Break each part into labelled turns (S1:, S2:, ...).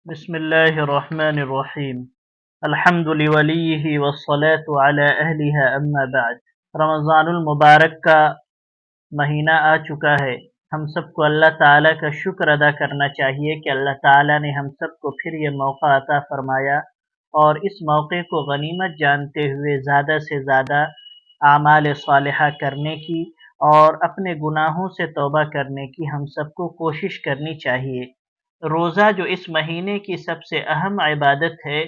S1: بسم اللہ الرحمن الرحیم الحمد لولیہ والصلاة علی اہلها اما بعد۔ رمضان المبارک کا مہینہ آ چکا ہے۔ ہم سب کو اللہ تعالیٰ کا شکر ادا کرنا چاہیے کہ اللہ تعالیٰ نے ہم سب کو پھر یہ موقع عطا فرمایا اور اس موقع کو غنیمت جانتے ہوئے زیادہ سے زیادہ اعمال صالحہ کرنے کی اور اپنے گناہوں سے توبہ کرنے کی ہم سب کو کوشش کرنی چاہیے۔ روزہ جو اس مہینے کی سب سے اہم عبادت ہے،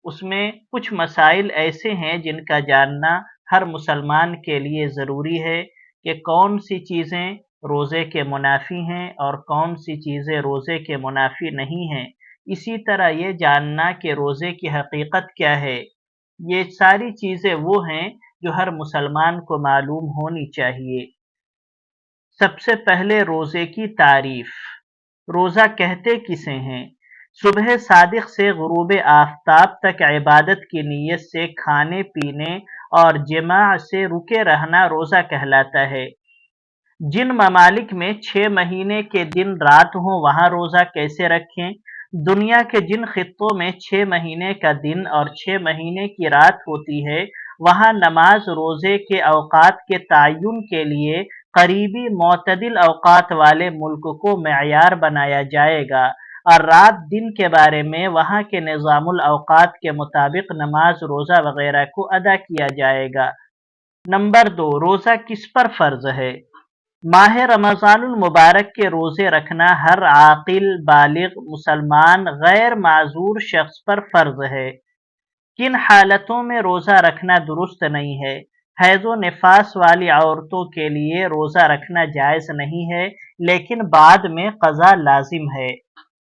S1: اس میں کچھ مسائل ایسے ہیں جن کا جاننا ہر مسلمان کے لیے ضروری ہے کہ کون سی چیزیں روزے کے منافی ہیں اور کون سی چیزیں روزے کے منافی نہیں ہیں۔ اسی طرح یہ جاننا کہ روزے کی حقیقت کیا ہے، یہ ساری چیزیں وہ ہیں جو ہر مسلمان کو معلوم ہونی چاہیے۔ سب سے پہلے روزے کی تعریف۔ روزہ کہتے کسے ہیں؟ صبح صادق سے غروب آفتاب تک عبادت کی نیت سے کھانے پینے اور جماع سے رکے رہنا روزہ کہلاتا ہے۔ جن ممالک میں 6 مہینے کے دن رات ہوں وہاں روزہ کیسے رکھیں؟ دنیا کے جن خطوں میں 6 مہینے کا دن اور 6 مہینے کی رات ہوتی ہے، وہاں نماز روزے کے اوقات کے تعین کے لیے قریبی معتدل اوقات والے ملک کو معیار بنایا جائے گا، اور رات دن کے بارے میں وہاں کے نظام الاوقات کے مطابق نماز روزہ وغیرہ کو ادا کیا جائے گا۔ نمبر 2، روزہ کس پر فرض ہے؟ ماہ رمضان المبارک کے روزے رکھنا ہر عاقل بالغ مسلمان غیر معذور شخص پر فرض ہے۔ کن حالتوں میں روزہ رکھنا درست نہیں ہے؟ حیض و نفاس والی عورتوں کے لیے روزہ رکھنا جائز نہیں ہے، لیکن بعد میں قضا لازم ہے۔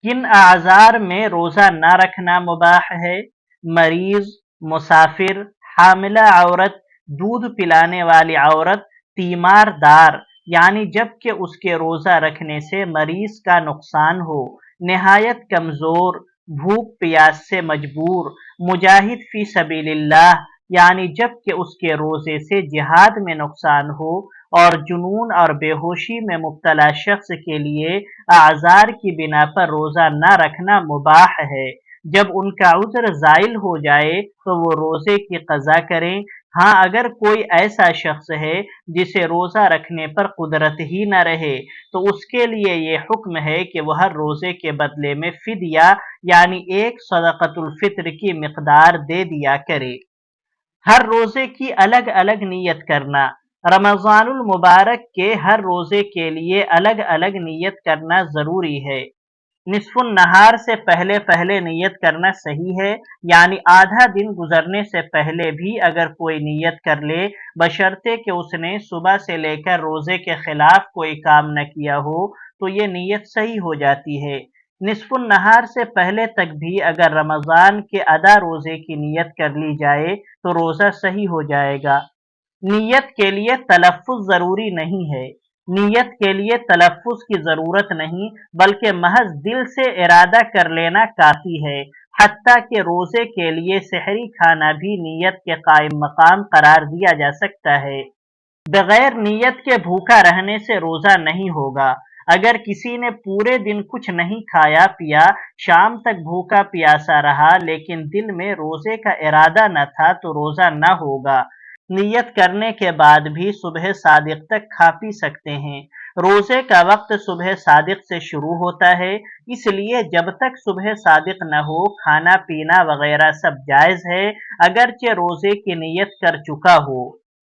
S1: کن اعذار میں روزہ نہ رکھنا مباح ہے؟ مریض، مسافر، حاملہ عورت، دودھ پلانے والی عورت، تیمار دار، یعنی جب کہ اس کے روزہ رکھنے سے مریض کا نقصان ہو، نہایت کمزور، بھوک پیاس سے مجبور، مجاہد فی سبیل اللہ، یعنی جب کہ اس کے روزے سے جہاد میں نقصان ہو، اور جنون اور بے ہوشی میں مبتلا شخص کے لیے اعذار کی بنا پر روزہ نہ رکھنا مباح ہے۔ جب ان کا عذر زائل ہو جائے تو وہ روزے کی قضا کریں۔ ہاں، اگر کوئی ایسا شخص ہے جسے روزہ رکھنے پر قدرت ہی نہ رہے تو اس کے لیے یہ حکم ہے کہ وہ ہر روزے کے بدلے میں فدیہ یعنی ایک صدقۃ الفطر کی مقدار دے دیا کرے۔ ہر روزے کی الگ الگ نیت کرنا۔ رمضان المبارک کے ہر روزے کے لیے الگ الگ نیت کرنا ضروری ہے۔ نصف النہار سے پہلے نیت کرنا صحیح ہے، یعنی آدھا دن گزرنے سے پہلے بھی اگر کوئی نیت کر لے، بشرطے کہ اس نے صبح سے لے کر روزے کے خلاف کوئی کام نہ کیا ہو تو یہ نیت صحیح ہو جاتی ہے۔ نصف النہار سے پہلے تک بھی اگر رمضان کے ادا روزے کی نیت کر لی جائے تو روزہ صحیح ہو جائے گا۔ نیت کے لیے تلفظ ضروری نہیں ہے۔ نیت کے لیے تلفظ کی ضرورت نہیں، بلکہ محض دل سے ارادہ کر لینا کافی ہے۔ حتیٰ کہ روزے کے لیے سحری کھانا بھی نیت کے قائم مقام قرار دیا جا سکتا ہے۔ بغیر نیت کے بھوکا رہنے سے روزہ نہیں ہوگا۔ اگر کسی نے پورے دن کچھ نہیں کھایا پیا، شام تک بھوکا پیاسا رہا لیکن دل میں روزے کا ارادہ نہ تھا تو روزہ نہ ہوگا۔ نیت کرنے کے بعد بھی صبح صادق تک کھا پی سکتے ہیں۔ روزے کا وقت صبح صادق سے شروع ہوتا ہے، اس لیے جب تک صبح صادق نہ ہو کھانا پینا وغیرہ سب جائز ہے، اگرچہ روزے کی نیت کر چکا ہو۔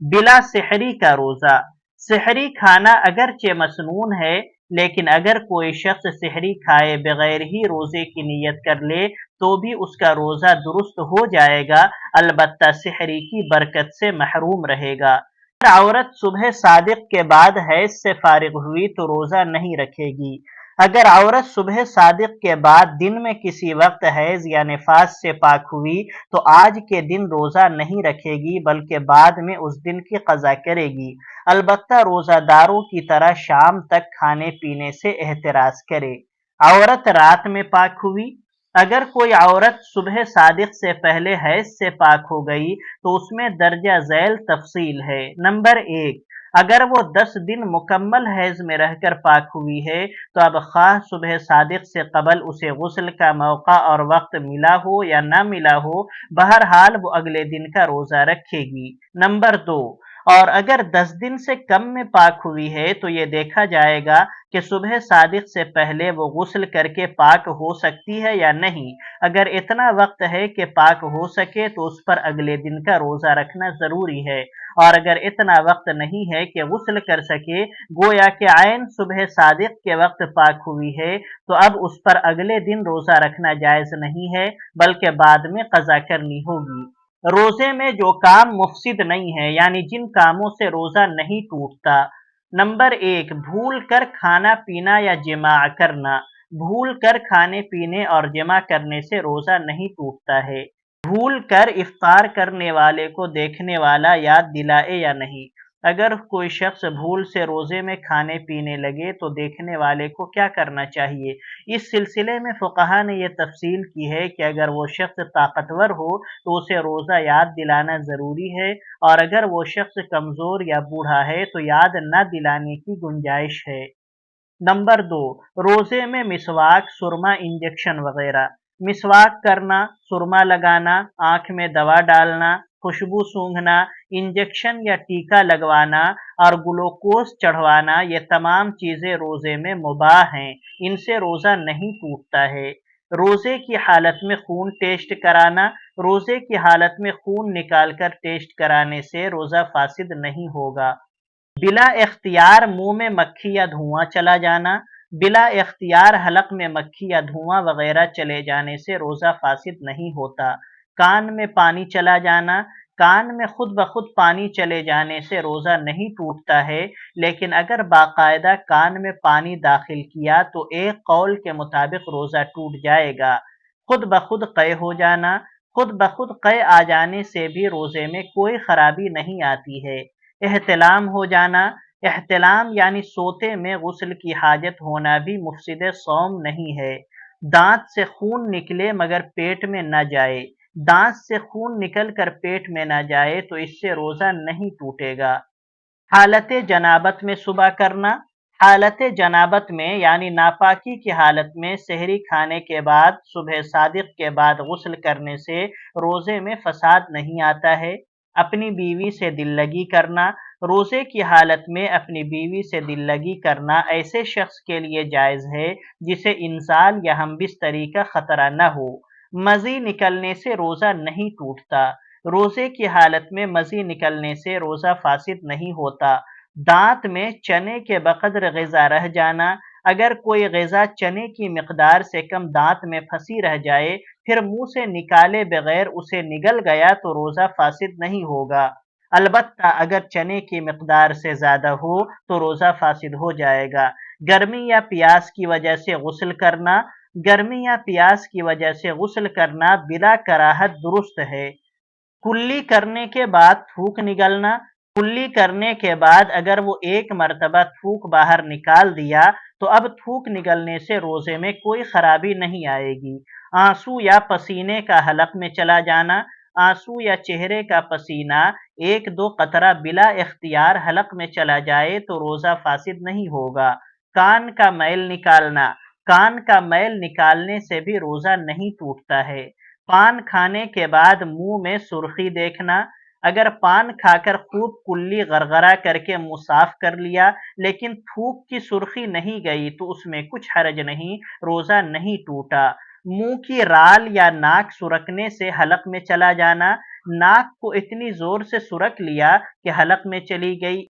S1: بلا سحری کا روزہ۔ سحری کھانا اگرچہ مسنون ہے، لیکن اگر کوئی شخص سحری کھائے بغیر ہی روزے کی نیت کر لے تو بھی اس کا روزہ درست ہو جائے گا، البتہ سحری کی برکت سے محروم رہے گا۔ اگر عورت صبح صادق کے بعد حیض سے فارغ ہوئی تو روزہ نہیں رکھے گی۔ اگر عورت صبح صادق کے بعد دن میں کسی وقت حیض یا نفاس سے پاک ہوئی تو آج کے دن روزہ نہیں رکھے گی بلکہ بعد میں اس دن کی قضا کرے گی، البتہ روزہ داروں کی طرح شام تک کھانے پینے سے احتراز کرے۔ عورت رات میں پاک ہوئی۔ اگر کوئی عورت صبح صادق سے پہلے حیض سے پاک ہو گئی تو اس میں درجہ ذیل تفصیل ہے۔ نمبر 1، اگر وہ 10 دن مکمل حیض میں رہ کر پاک ہوئی ہے تو اب خواہ صبح صادق سے قبل اسے غسل کا موقع اور وقت ملا ہو یا نہ ملا ہو، بہرحال وہ اگلے دن کا روزہ رکھے گی۔ نمبر 2، اور اگر 10 دن سے کم میں پاک ہوئی ہے تو یہ دیکھا جائے گا کہ صبح صادق سے پہلے وہ غسل کر کے پاک ہو سکتی ہے یا نہیں۔ اگر اتنا وقت ہے کہ پاک ہو سکے تو اس پر اگلے دن کا روزہ رکھنا ضروری ہے، اور اگر اتنا وقت نہیں ہے کہ غسل کر سکے، گویا کہ عین صبح صادق کے وقت پاک ہوئی ہے، تو اب اس پر اگلے دن روزہ رکھنا جائز نہیں ہے بلکہ بعد میں قضا کرنی ہوگی۔ روزے میں جو کام مفسد نہیں ہے، یعنی جن کاموں سے روزہ نہیں ٹوٹتا۔ نمبر 1، بھول کر کھانا پینا یا جماع کرنا۔ بھول کر کھانے پینے اور جماع کرنے سے روزہ نہیں ٹوٹتا ہے۔ بھول کر افطار کرنے والے کو دیکھنے والا یاد دلائے یا نہیں۔ اگر کوئی شخص بھول سے روزے میں کھانے پینے لگے تو دیکھنے والے کو کیا کرنا چاہیے؟ اس سلسلے میں فقہا نے یہ تفصیل کی ہے کہ اگر وہ شخص طاقتور ہو تو اسے روزہ یاد دلانا ضروری ہے، اور اگر وہ شخص کمزور یا بوڑھا ہے تو یاد نہ دلانے کی گنجائش ہے۔ نمبر 2، روزے میں مسواک، سرما، انجیکشن وغیرہ۔ مسواک کرنا، سرما لگانا، آنکھ میں دوا ڈالنا، خوشبو سونگھنا، انجیکشن یا ٹیکا لگوانا اور گلوکوز چڑھوانا، یہ تمام چیزیں روزے میں مباح ہیں، ان سے روزہ نہیں ٹوٹتا ہے۔ روزے کی حالت میں خون ٹیسٹ کرانا۔ روزے کی حالت میں خون نکال کر ٹیسٹ کرانے سے روزہ فاسد نہیں ہوگا۔ بلا اختیار منہ میں مکھی یا دھواں چلا جانا۔ بلا اختیار حلق میں مکھی یا دھواں وغیرہ چلے جانے سے روزہ فاسد نہیں ہوتا۔ کان میں پانی چلا جانا۔ کان میں خود بخود پانی چلے جانے سے روزہ نہیں ٹوٹتا ہے، لیکن اگر باقاعدہ کان میں پانی داخل کیا تو ایک قول کے مطابق روزہ ٹوٹ جائے گا۔ خود بخود قے ہو جانا۔ خود بخود قے آ جانے سے بھی روزے میں کوئی خرابی نہیں آتی ہے۔ احتلام ہو جانا۔ احتلام یعنی سوتے میں غسل کی حاجت ہونا بھی مفسد صوم نہیں ہے۔ دانت سے خون نکلے مگر پیٹ میں نہ جائے۔ دانت سے خون نکل کر پیٹ میں نہ جائے تو اس سے روزہ نہیں ٹوٹے گا۔ حالت جنابت میں صبح کرنا۔ حالت جنابت میں یعنی ناپاکی کی حالت میں سحری کھانے کے بعد صبح صادق کے بعد غسل کرنے سے روزے میں فساد نہیں آتا ہے۔ اپنی بیوی سے دل لگی کرنا۔ روزے کی حالت میں اپنی بیوی سے دل لگی کرنا ایسے شخص کے لیے جائز ہے جسے انزال یا ہم بستری کا خطرہ نہ ہو۔ مزی نکلنے سے روزہ نہیں ٹوٹتا۔ روزے کی حالت میں مزی نکلنے سے روزہ فاسد نہیں ہوتا۔ دانت میں چنے کے بقدر غذا رہ جانا۔ اگر کوئی غذا چنے کی مقدار سے کم دانت میں پھنسی رہ جائے پھر منہ سے نکالے بغیر اسے نگل گیا تو روزہ فاسد نہیں ہوگا، البتہ اگر چنے کی مقدار سے زیادہ ہو تو روزہ فاسد ہو جائے گا۔ گرمی یا پیاس کی وجہ سے غسل کرنا۔ گرمی یا پیاس کی وجہ سے غسل کرنا بلا کراہت درست ہے۔ کلی کرنے کے بعد تھوک نگلنا۔ کلی کرنے کے بعد اگر وہ ایک مرتبہ تھوک باہر نکال دیا تو اب تھوک نگلنے سے روزے میں کوئی خرابی نہیں آئے گی۔ آنسو یا پسینے کا حلق میں چلا جانا۔ آنسو یا چہرے کا پسینہ ایک دو قطرہ بلا اختیار حلق میں چلا جائے تو روزہ فاسد نہیں ہوگا۔ کان کا میل نکالنا۔ کان کا میل نکالنے سے بھی روزہ نہیں ٹوٹتا ہے۔ پان کھانے کے بعد منہ میں سرخی دیکھنا۔ اگر پان کھا کر خوب کلی غرغرہ کر کے منہ صاف کر لیا لیکن تھوک کی سرخی نہیں گئی تو اس میں کچھ حرج نہیں، روزہ نہیں ٹوٹا۔ منہ کی رال یا ناک سرکنے سے حلق میں چلا جانا۔ ناک کو اتنی زور سے سرک لیا کہ حلق میں چلی گئی،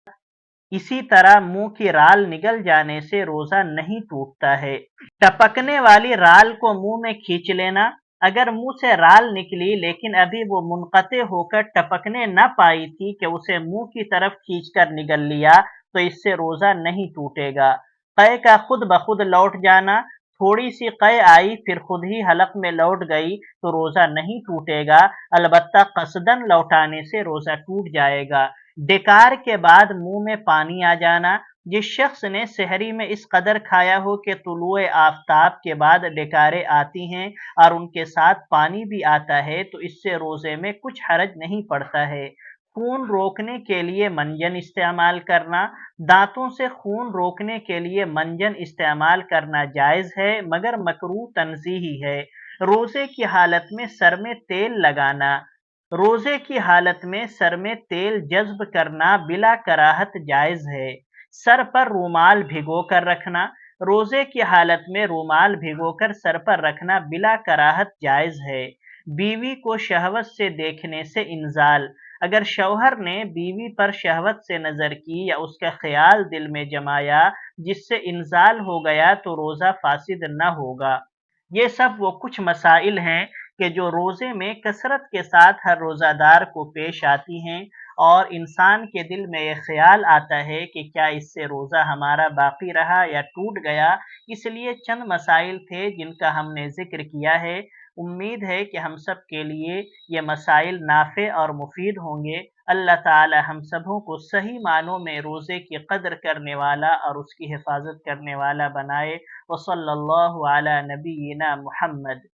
S1: اسی طرح منہ کی رال نگل جانے سے روزہ نہیں ٹوٹتا ہے۔ ٹپکنے والی رال کو منہ میں کھینچ لینا۔ اگر منہ سے رال نکلی لیکن ابھی وہ منقطع ہو کر ٹپکنے نہ پائی تھی کہ اسے منہ کی طرف کھینچ کر نگل لیا تو اس سے روزہ نہیں ٹوٹے گا۔ قے کا خود بخود لوٹ جانا۔ تھوڑی سی قے آئی پھر خود ہی حلق میں لوٹ گئی تو روزہ نہیں ٹوٹے گا، البتہ قصدن لوٹانے سے روزہ ٹوٹ جائے گا۔ ڈکار کے بعد منہ میں پانی آ جانا۔ جس شخص نے سحری میں اس قدر کھایا ہو کہ طلوع آفتاب کے بعد ڈکاریں آتی ہیں اور ان کے ساتھ پانی بھی آتا ہے تو اس سے روزے میں کچھ حرج نہیں پڑتا ہے۔ خون روکنے کے لیے منجن استعمال کرنا، دانتوں سے خون روکنے کے لیے منجن استعمال کرنا جائز ہے مگر مکروہ تنزیہی ہے۔ روزے کی حالت میں سر میں تیل لگانا، روزے کی حالت میں سر میں تیل جذب کرنا بلا کراہت جائز ہے۔ سر پر رومال بھگو کر رکھنا، روزے کی حالت میں رومال بھگو کر سر پر رکھنا بلا کراہت جائز ہے۔ بیوی کو شہوت سے دیکھنے سے انزال، اگر شوہر نے بیوی پر شہوت سے نظر کی یا اس کا خیال دل میں جمایا جس سے انزال ہو گیا تو روزہ فاسد نہ ہوگا۔ یہ سب وہ کچھ مسائل ہیں کہ جو روزے میں کثرت کے ساتھ ہر روزہ دار کو پیش آتی ہیں، اور انسان کے دل میں یہ خیال آتا ہے کہ کیا اس سے روزہ ہمارا باقی رہا یا ٹوٹ گیا۔ اس لیے چند مسائل تھے جن کا ہم نے ذکر کیا ہے۔ امید ہے کہ ہم سب کے لیے یہ مسائل نافع اور مفید ہوں گے۔ اللہ تعالی ہم سبوں کو صحیح معنوں میں روزے کی قدر کرنے والا اور اس کی حفاظت کرنے والا بنائے۔ وصلی اللہ علی نبینا محمد۔